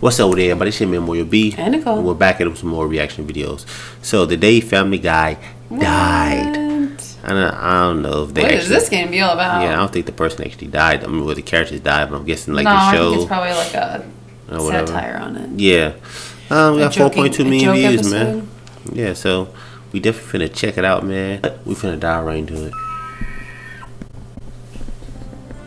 What's up with everybody? It's your man Memorial B. And Nicole. We're back at some more reaction videos. So the day Family Guy died. I don't know if they what is this game be all about? Yeah, I don't think the person actually died. I mean, well, the characters died, but I'm guessing like no, the show. I think it's probably like a satire on it. Yeah. We got 4.2 million views, episode? man. Yeah, so we definitely finna check it out, man. We finna dive right into it.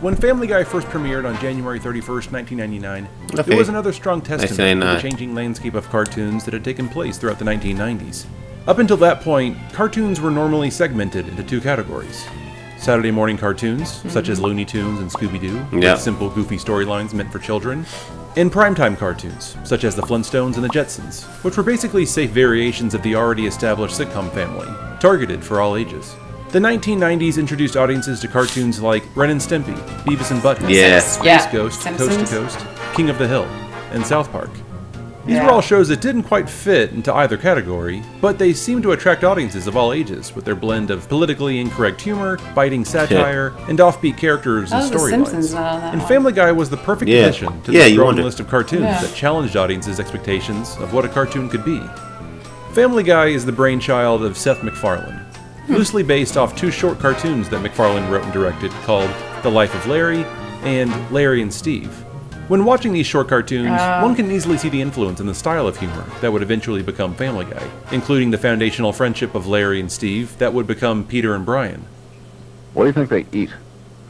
When Family Guy first premiered on January 31st, 1999, it was another strong testament to the changing landscape of cartoons that had taken place throughout the 1990s. Up until that point, cartoons were normally segmented into two categories. Saturday morning cartoons, such as Looney Tunes and Scooby-Doo, with simple, goofy storylines meant for children, and primetime cartoons, such as the Flintstones and the Jetsons, which were basically safe variations of the already established sitcom family, targeted for all ages. The 1990s introduced audiences to cartoons like Ren and Stimpy, Beavis and Butthead, Space Ghost, Simpsons. Coast to Coast, King of the Hill, and South Park. These were all shows that didn't quite fit into either category, but they seemed to attract audiences of all ages with their blend of politically incorrect humor, biting satire, and offbeat characters and storylines. And Family Guy was the perfect addition to the growing list of cartoons that challenged audiences' expectations of what a cartoon could be. Family Guy is the brainchild of Seth MacFarlane, loosely based off two short cartoons that MacFarlane wrote and directed called The Life of Larry and Larry and Steve. When watching these short cartoons, one can easily see the influence in the style of humor that would eventually become Family Guy, including the foundational friendship of Larry and Steve that would become Peter and Brian. What do you think they eat?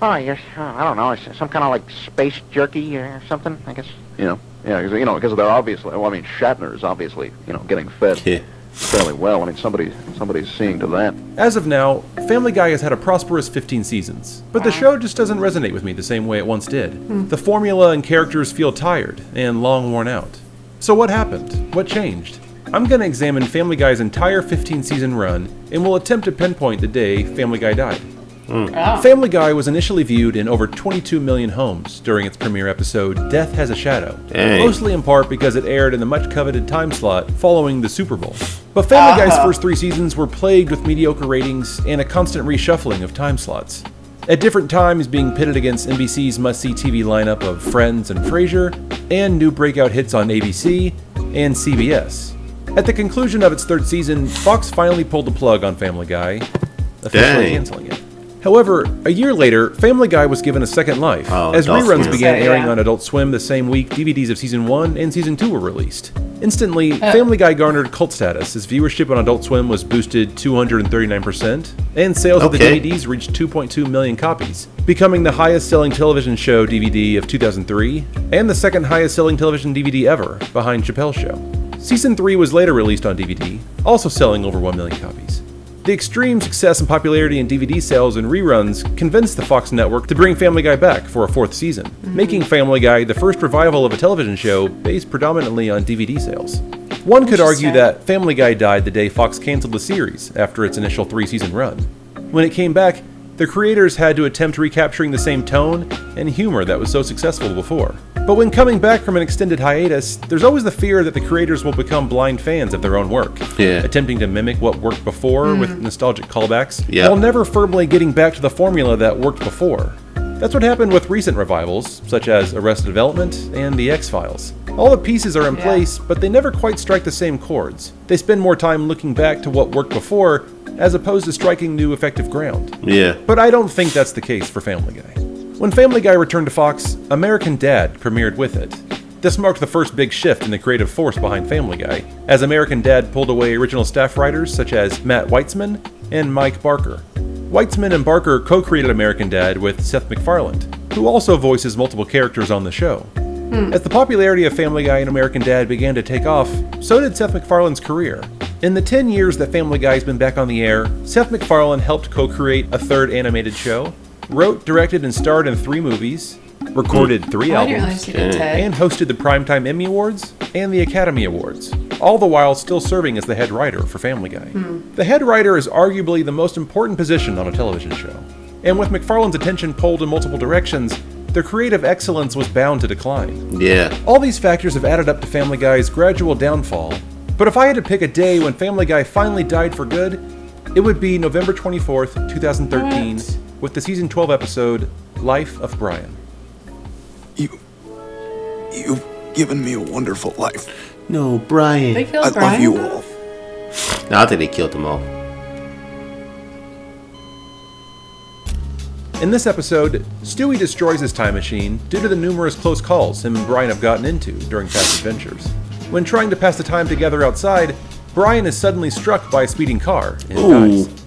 Oh, yes, I don't know. It's some kind of like space jerky or something, I guess. Yeah, because they're obviously, well, I mean, Shatner is obviously, getting fed fairly well. I mean, somebody's seeing to that. As of now, Family Guy has had a prosperous 15 seasons, but the show just doesn't resonate with me the same way it once did. The formula and characters feel tired and long worn out. So what happened? What changed? I'm going to examine Family Guy's entire 15-season run, and we'll attempt to pinpoint the day Family Guy died. Family Guy was initially viewed in over 22 million homes during its premiere episode, Death Has a Shadow, mostly in part because it aired in the much-coveted time slot following the Super Bowl. But Family Guy's first 3 seasons were plagued with mediocre ratings and a constant reshuffling of time slots, at different times being pitted against NBC's must-see TV lineup of Friends and Frasier, and new breakout hits on ABC and CBS. At the conclusion of its 3rd season, Fox finally pulled the plug on Family Guy, officially canceling it. However, a year later, Family Guy was given a second life, as reruns began airing on Adult Swim the same week DVDs of Season 1 and Season 2 were released. Instantly, Family Guy garnered cult status as viewership on Adult Swim was boosted 239%, and sales of the DVDs reached 2.2 million copies, becoming the highest-selling television show DVD of 2003, and the second highest-selling television DVD ever, behind Chappelle's Show. Season 3 was later released on DVD, also selling over 1 million copies. The extreme success and popularity in DVD sales and reruns convinced the Fox network to bring Family Guy back for a 4th season, making Family Guy the first revival of a television show based predominantly on DVD sales. One could argue that Family Guy died the day Fox canceled the series after its initial 3-season run. When it came back, the creators had to attempt recapturing the same tone and humor that was so successful before. But when coming back from an extended hiatus, there's always the fear that the creators will become blind fans of their own work, attempting to mimic what worked before with nostalgic callbacks, while never firmly getting back to the formula that worked before. That's what happened with recent revivals, such as Arrested Development and The X-Files. All the pieces are in place, but they never quite strike the same chords. They spend more time looking back to what worked before, as opposed to striking new effective ground. But I don't think that's the case for Family Guy. When Family Guy returned to Fox, American Dad premiered with it. This marked the first big shift in the creative force behind Family Guy, as American Dad pulled away original staff writers such as Matt Weitzman and Mike Barker. Weitzman and Barker co-created American Dad with Seth MacFarlane, who also voices multiple characters on the show. As the popularity of Family Guy and American Dad began to take off, so did Seth MacFarlane's career. In the 10 years that Family Guy's been back on the air, Seth MacFarlane helped co-create a 3rd animated show, wrote, directed, and starred in 3 movies, recorded 3 albums, and hosted the Primetime Emmy Awards and the Academy Awards, all the while still serving as the head writer for Family Guy. The head writer is arguably the most important position on a television show, and with MacFarlane's attention pulled in multiple directions, their creative excellence was bound to decline. All these factors have added up to Family Guy's gradual downfall, but if I had to pick a day when Family Guy finally died for good, it would be November 24th, 2013, with the season 12 episode, Life of Brian. You given me a wonderful life. No, Brian. They killed I Brian. love you all. No, I think they killed them all. In this episode, Stewie destroys his time machine due to the numerous close calls him and Brian have gotten into during past adventures. When trying to pass the time together outside, Brian is suddenly struck by a speeding car and Ooh. dies.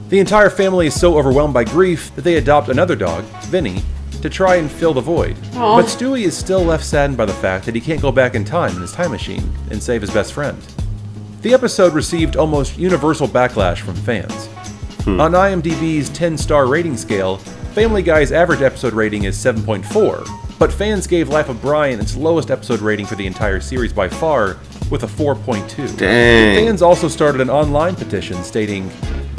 The entire family is so overwhelmed by grief that they adopt another dog, Vinny, to try and fill the void. Aw. But Stewie is still left saddened by the fact that he can't go back in time in his time machine and save his best friend. The episode received almost universal backlash from fans. On IMDb's 10-star rating scale, Family Guy's average episode rating is 7.4, but fans gave Life of Brian its lowest episode rating for the entire series by far, with a 4.2. Dang. Fans also started an online petition stating,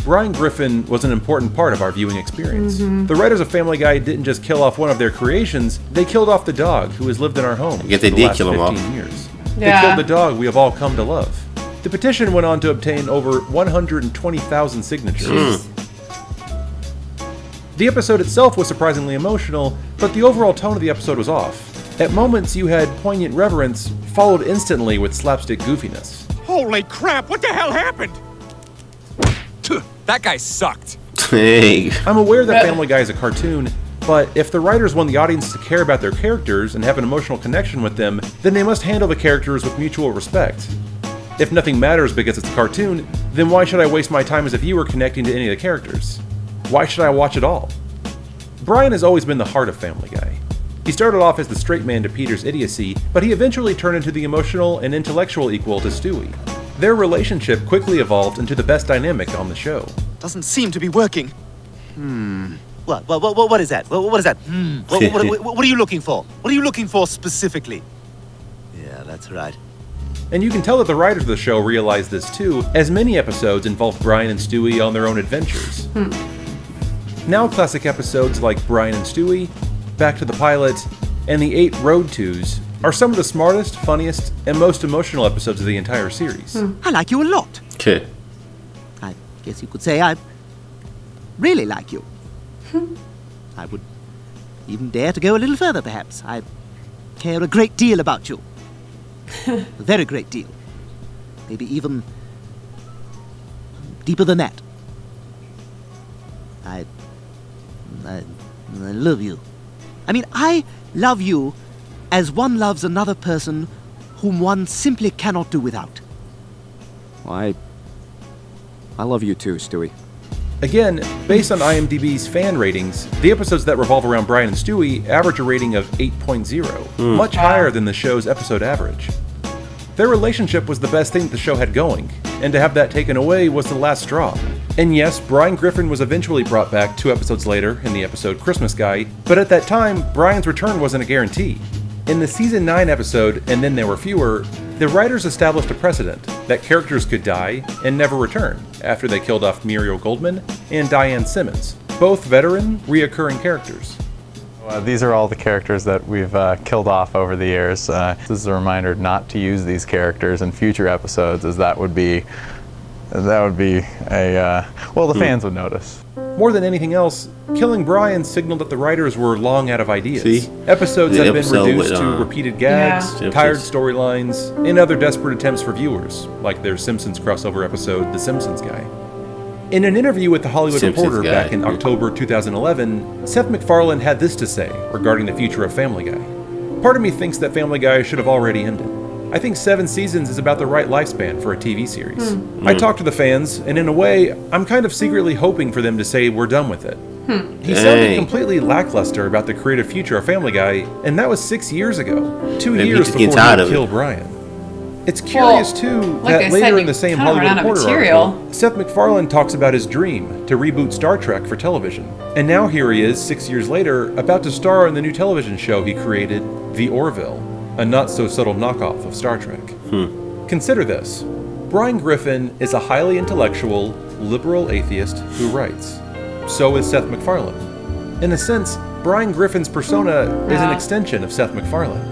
Brian Griffin was an important part of our viewing experience. The writers of Family Guy didn't just kill off one of their creations, they killed off the dog who has lived in our homes guess they for the did last kill him 15 off. years. Yeah. They killed the dog we have all come to love. The petition went on to obtain over 120,000 signatures. The episode itself was surprisingly emotional, but the overall tone of the episode was off. At moments, you had poignant reverence, followed instantly with slapstick goofiness. Holy crap, what the hell happened? That guy sucked. Dang. I'm aware that Family Guy is a cartoon, but if the writers want the audience to care about their characters and have an emotional connection with them, then they must handle the characters with mutual respect. If nothing matters because it's a cartoon, then why should I waste my time as a viewer connecting to any of the characters? Why should I watch it all? Brian has always been the heart of Family Guy. He started off as the straight man to Peter's idiocy, but he eventually turned into the emotional and intellectual equal to Stewie. Their relationship quickly evolved into the best dynamic on the show. Doesn't seem to be working. What is that? What is that? What are you looking for? What are you looking for specifically? Yeah, that's right. And you can tell that the writers of the show realized this too, as many episodes involved Brian and Stewie on their own adventures. Now classic episodes like Brian and Stewie, Back to the Pilot, and the 8 Road 2s are some of the smartest, funniest, and most emotional episodes of the entire series. I like you a lot. Okay. I guess you could say I really like you. I would even dare to go a little further, perhaps. I care a great deal about you. A very great deal. Maybe even deeper than that. I love you. I mean, I love you as one loves another person whom one simply cannot do without. Well, I love you too, Stewie. Again, based on IMDb's fan ratings, the episodes that revolve around Brian and Stewie average a rating of 8.0, much higher than the show's episode average. Their relationship was the best thing that the show had going, and to have that taken away was the last straw. And yes, Brian Griffin was eventually brought back 2 episodes later in the episode Christmas Guy, but at that time, Brian's return wasn't a guarantee. In the Season 9 episode, And Then There Were Fewer, the writers established a precedent that characters could die and never return after they killed off Muriel Goldman and Diane Simmons, both veteran, reoccurring characters. These are all the characters that we've killed off over the years. This is a reminder not to use these characters in future episodes, as that would be a, well, the fans would notice. More than anything else, killing Brian signaled that the writers were long out of ideas. See? Episodes The have been episode reduced with, to repeated gags, Yeah. tired storylines, and other desperate attempts for viewers, like their Simpsons crossover episode, The Simpsons Guy. In an interview with The Hollywood Simpsons Reporter Guy. back in October 2011, Seth MacFarlane had this to say regarding the future of Family Guy. Part of me thinks that Family Guy should have already ended. I think 7 seasons is about the right lifespan for a TV series. I talked to the fans, and in a way, I'm kind of secretly hoping for them to say we're done with it. He sounded Dang. completely lackluster about the creative future of Family Guy, and that was 6 years ago. 2 Maybe years he's getting before tired he of it. killed Brian. It's curious, too, like I that said, later you in the same kinda Hollywood ran out of Reporter material. article, Seth MacFarlane talks about his dream to reboot Star Trek for television. And now here he is, 6 years later, about to star in the new television show he created, The Orville, a not-so-subtle knockoff of Star Trek. Consider this. Brian Griffin is a highly intellectual, liberal atheist who writes. So is Seth MacFarlane. In a sense, Brian Griffin's persona is an extension of Seth MacFarlane.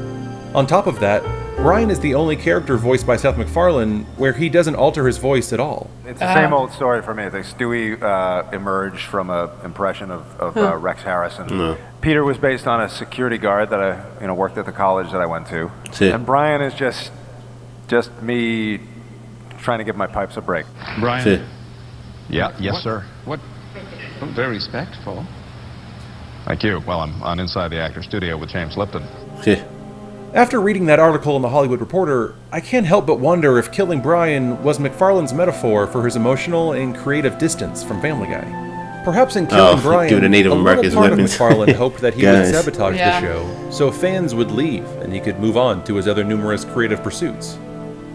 On top of that, Brian is the only character voiced by Seth MacFarlane where he doesn't alter his voice at all. It's the same old story for me. I think Stewie emerged from an impression of Rex Harrison. Peter was based on a security guard that I worked at the college that I went to. And Brian is just me trying to give my pipes a break. Brian? Yeah, yes, sir. What? Very respectful. Thank you. Well, I'm on Inside the Actor Studio with James Lipton. After reading that article in The Hollywood Reporter, I can't help but wonder if killing Brian was MacFarlane's metaphor for his emotional and creative distance from Family Guy. Perhaps in killing Brian, the Native Americans part of weapons. MacFarlane hoped that he would sabotage the show, so fans would leave and he could move on to his other numerous creative pursuits.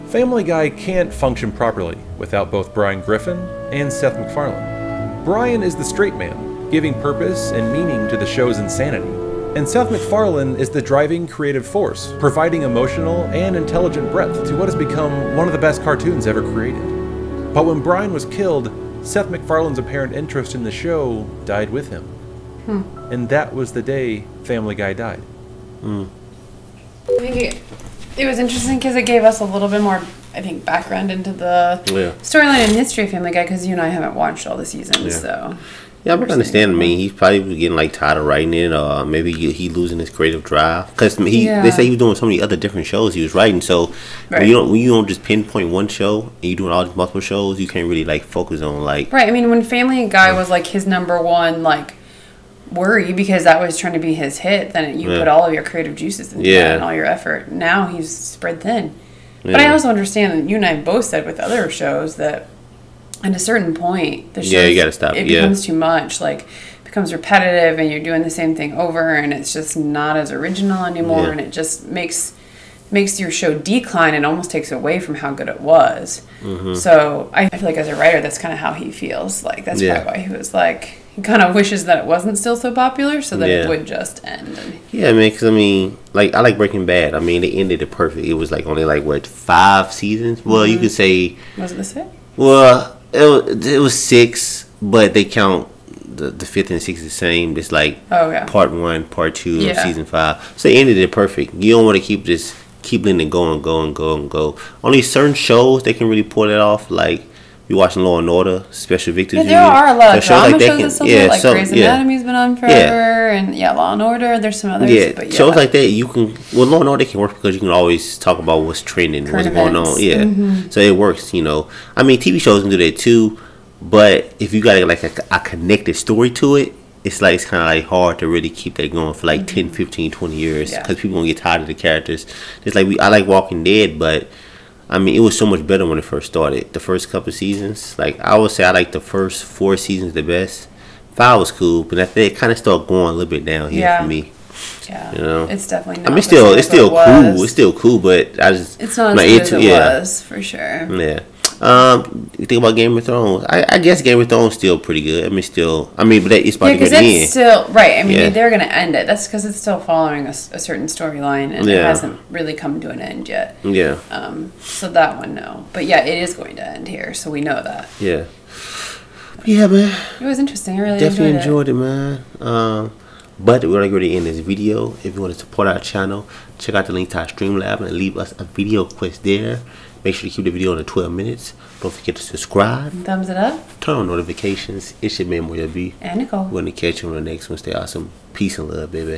Family Guy can't function properly without both Brian Griffin and Seth MacFarlane. Brian is the straight man, giving purpose and meaning to the show's insanity. And Seth MacFarlane is the driving creative force, providing emotional and intelligent breadth to what has become one of the best cartoons ever created. But when Brian was killed, Seth MacFarlane's apparent interest in the show died with him. And that was the day Family Guy died. I think it was interesting because it gave us a little bit more, I think, background into the storyline and history of Family Guy, because you and I haven't watched all the seasons, so... Yeah, I can understand. I mean, he's probably getting like tired of writing it, or maybe he losing his creative drive. Because they say he was doing so many other different shows he was writing. So when you don't just pinpoint one show and you're doing all these multiple shows, you can't really like focus on like. Right. I mean, when Family Guy was like his #1 like worry, because that was trying to be his hit, then you put all of your creative juices into that and all your effort. Now he's spread thin. But I also understand that you and I both said with other shows that at a certain point, the show you gotta stop. It becomes too much. Like, it becomes repetitive, and you're doing the same thing over, and it's just not as original anymore, and it just makes your show decline and almost takes away from how good it was. So I feel like as a writer, that's kind of how he feels. Like, that's probably why he was like, he kind of wishes that it wasn't still so popular, so that it would just end. Yeah, man. Because I mean, like, I like Breaking Bad. I mean, they ended it perfect. It was like only like what, 5 seasons? Well, you could say. Was it the 6? Well. It was 6, but they count the 5th and 6th the same. It's like part 1, part 2 of season 5. So they ended it perfect. You don't want to keep letting it go and go and go and go. Only certain shows they can really pull it off. Like you watching Law and Order, Special Victims. Yeah, there are a lot of drama shows that still do, like Grey's Anatomy's been on forever, and Law and Order. There's some others. But shows like that you can. Well, Law and Order can work because you can always talk about what's trending, what's going on. So it works. You know, I mean, TV shows can do that too, but if you got like a connected story to it, it's kind of like hard to really keep that going for like 10, 15, 20 years because people gonna get tired of the characters. It's like I like Walking Dead, but I mean, it was so much better when it first started. The first couple of seasons, like I would say, I like the first 4 seasons the best. 5 was cool, but after it kind of started going a little bit down here for me. Yeah, you know, it's definitely. Not I mean, it's still cool. It's still cool, but I just it's not as good as it was for sure. Yeah. You think about Game of Thrones? I guess Game of Thrones still pretty good. But it's about to get in. It's still right. I mean, they're gonna end it. That's because it's still following a certain storyline, and it hasn't really come to an end yet. Yeah. So that one, no. But yeah, it is going to end here, so we know that. Yeah. Yeah, man. It was interesting. I really definitely enjoyed it, man. But we're going to end this video. If you want to support our channel, check out the link to our Streamlab and leave us a video request there. Make sure to keep the video under 12 minutes. Don't forget to subscribe. Thumbs it up. Turn on notifications. It's your man, Moya B. And Nicole. We're going to catch you on the next one. Stay awesome. Peace and love, baby.